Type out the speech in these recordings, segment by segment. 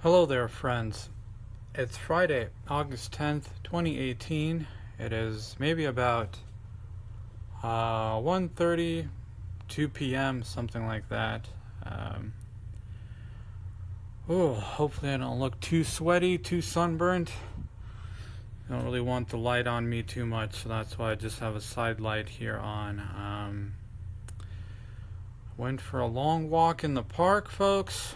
Hello there, friends. It's Friday, August 10th, 2018. It is maybe about 1:30, 2 p.m., something like that. Hopefully I don't look too sweaty, too sunburnt. I don't really want the light on me too much, so that's why I just have a side light here on. Went for a long walk in the park, folks.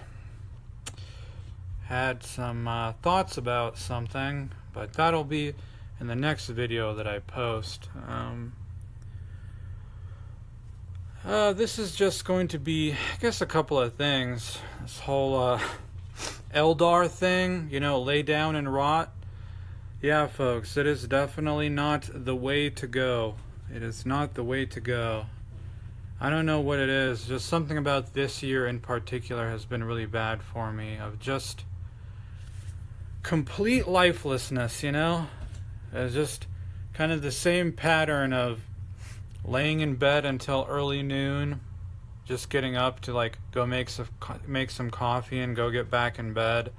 Had some thoughts about something, but that'll be in the next video that I post. This is just going to be, I guess, a couple of things. This whole LDAR thing, lay down and rot. Yeah, folks, it is definitely not the way to go. It is not the way to go. I don't know what it is. Just something about this year in particular has been really bad for me. Of just complete lifelessness, It's just kind of the same pattern of laying in bed until early noon, just getting up to go make some coffee and go get back in bed,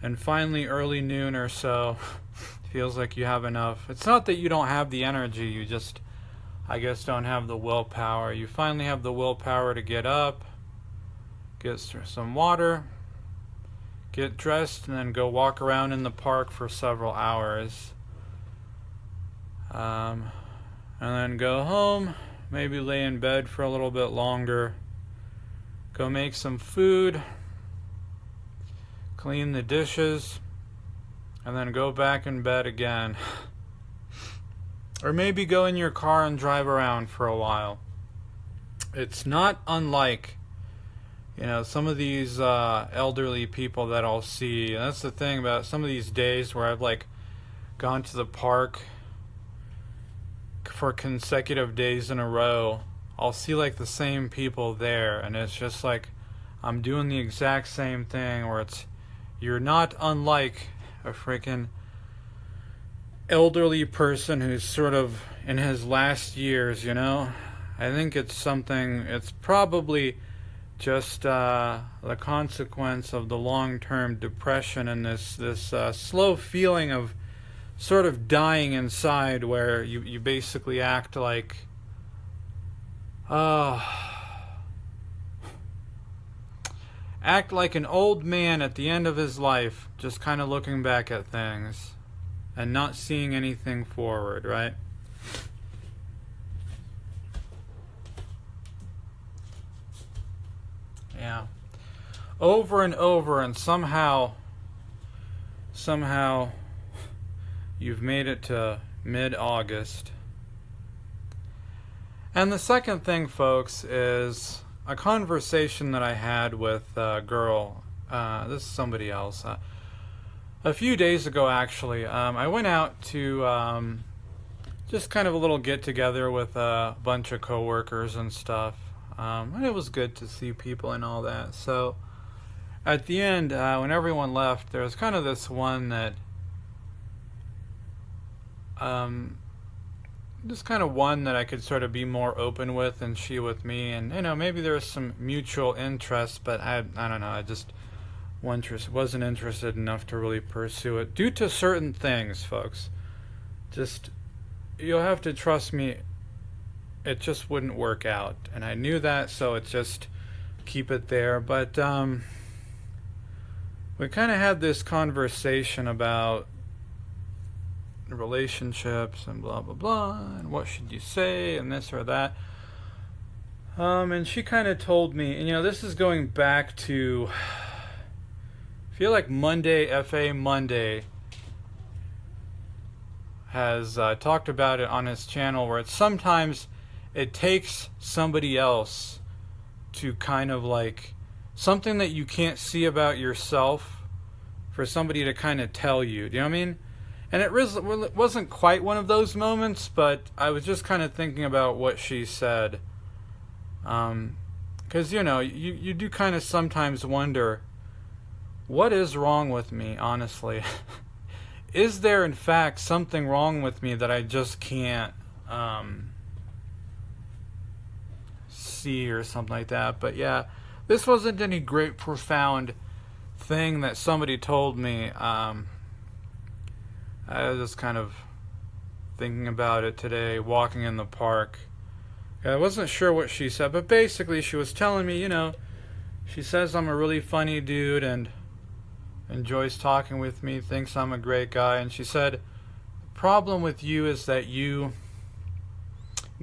and finally early noon or so feels like you have enough. It's not that you don't have the energy, you just, I guess, don't have the willpower. You finally have the willpower to get up, get some water, get dressed, and then go walk around in the park for several hours. And then go home, maybe lay in bed for a little bit longer, go make some food, clean the dishes, and then go back in bed again. Or maybe go in your car and drive around for a while. It's not unlike some of these elderly people that I'll see. And that's the thing about some of these days where I've gone to the park for consecutive days in a row. I'll see the same people there, and it's just I'm doing the exact same thing where you're not unlike a freaking elderly person who's sort of in his last years, I think it's probably just the consequence of the long-term depression and this slow feeling of sort of dying inside, where you basically act like an old man at the end of his life, just kind of looking back at things and not seeing anything forward, right? Yeah. Over and over, and somehow you've made it to mid-August. And the second thing, folks, is a conversation that I had with a girl. This is somebody else. A few days ago, actually, I went out to just kind of a little get-together with a bunch of coworkers and stuff. And it was good to see people and all that. So at the end, when everyone left, there was kind of this one that just kind of one that I could sort of be more open with, and she with me, and maybe there was some mutual interest, but I don't know, I just wasn't interested enough to really pursue it due to certain things, folks. Just, you'll have to trust me, it just wouldn't work out, and I knew that, so it's just keep it there. But we kind of had this conversation about relationships and blah blah blah, and what should you say and this or that. And she kind of told me, and this is going back to, I feel like FA Monday has talked about it on his channel, where it's sometimes it takes somebody else to kind of something that you can't see about yourself for somebody to kind of tell you. Do you know what I mean? And it wasn't quite one of those moments, but I was just kind of thinking about what she said. Because, you do kind of sometimes wonder, what is wrong with me, honestly? Is there, in fact, something wrong with me that I just can't see or something like that? But yeah, this wasn't any great, profound thing that somebody told me. I was just kind of thinking about it today, walking in the park. I wasn't sure what she said, but basically she was telling me, she says I'm a really funny dude and enjoys talking with me, thinks I'm a great guy, and she said, the problem with you is that you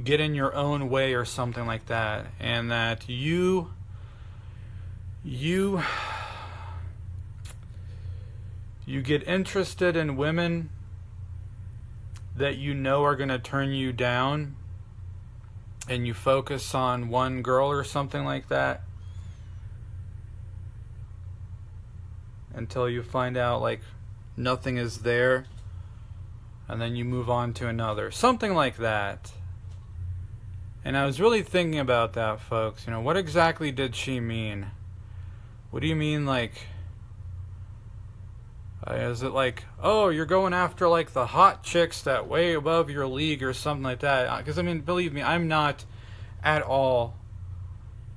get in your own way or something like that, and that you get interested in women that you know are going to turn you down, and you focus on one girl or something like that until you find out like nothing is there, and then you move on to another, something like that. And I was really thinking about that, folks. What exactly did she mean? What do you mean, like, is it like, oh, you're going after like the hot chicks that way above your league or something like that? Because believe me, I'm not at all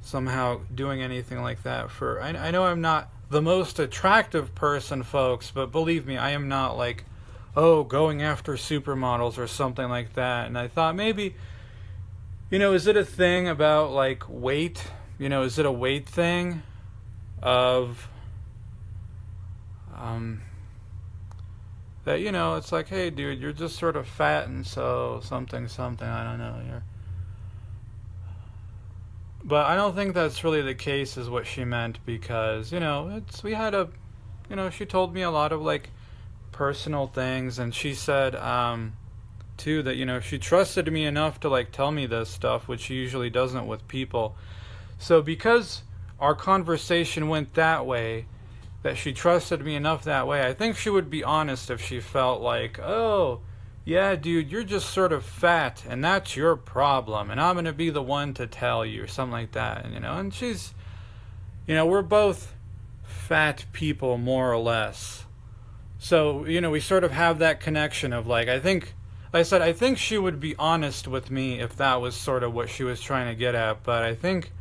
somehow doing anything like that. I know I'm not the most attractive person, folks, but believe me, I am not like, oh, going after supermodels or something like that. And I thought maybe, is it a thing about like weight? Is it a weight thing of that, it's like, hey dude, you're just sort of fat, and so something, I don't know, but I don't think that's really the case is what she meant, because we had a, she told me a lot of like personal things, and she said too that she trusted me enough to like tell me this stuff, which she usually doesn't with people. So because our conversation went that way, that she trusted me enough that way, I think she would be honest if she felt like, oh, yeah, dude, you're just sort of fat, and that's your problem, and I'm going to be the one to tell you, or something like that. And she's, we're both fat people, more or less. So, we sort of have that connection of like, I think she would be honest with me if that was sort of what she was trying to get at, but I think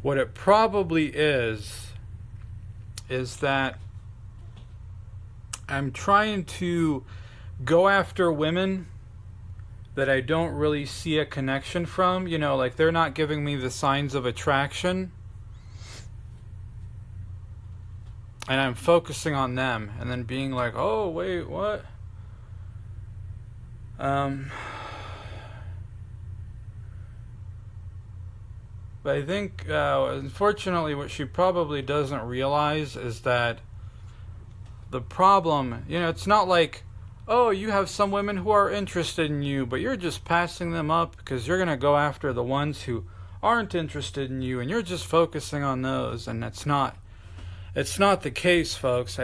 what it probably is that I'm trying to go after women that I don't really see a connection from, like they're not giving me the signs of attraction, and I'm focusing on them and then being like, oh wait, what? But I think, unfortunately, what she probably doesn't realize is that the problem, it's not like, oh, you have some women who are interested in you, but you're just passing them up because you're going to go after the ones who aren't interested in you, and you're just focusing on those. And it's not the case, folks.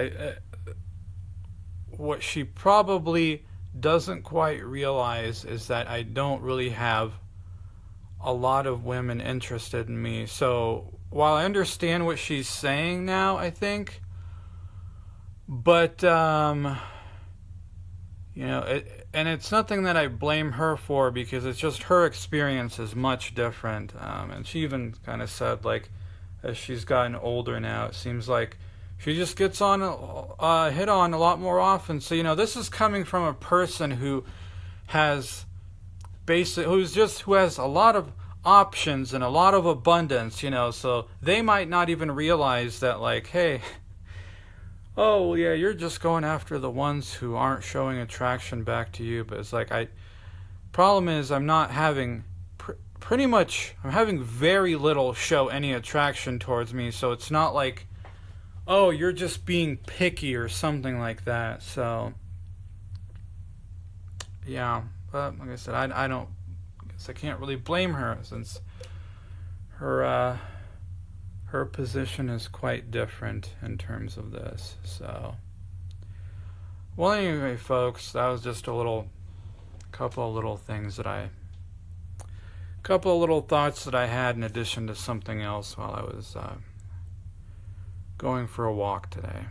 What she probably doesn't quite realize is that I don't really have a lot of women interested in me. So while I understand what she's saying now, I think, but and it's nothing that I blame her for, because it's just her experience is much different. And she even kind of said, like, as she's gotten older now, it seems like she just gets on hit on a lot more often. So this is coming from a person who has who has a lot of options and a lot of abundance, so they might not even realize that, like, hey, oh yeah, you're just going after the ones who aren't showing attraction back to you. But it's like, problem is I'm not having I'm having very little show any attraction towards me, so it's not like, oh, you're just being picky or something like that. So yeah, but like I said, I guess I can't really blame her, since her position is quite different in terms of this. So, well, anyway, folks, that was just couple of little thoughts that I had in addition to something else while I was going for a walk today.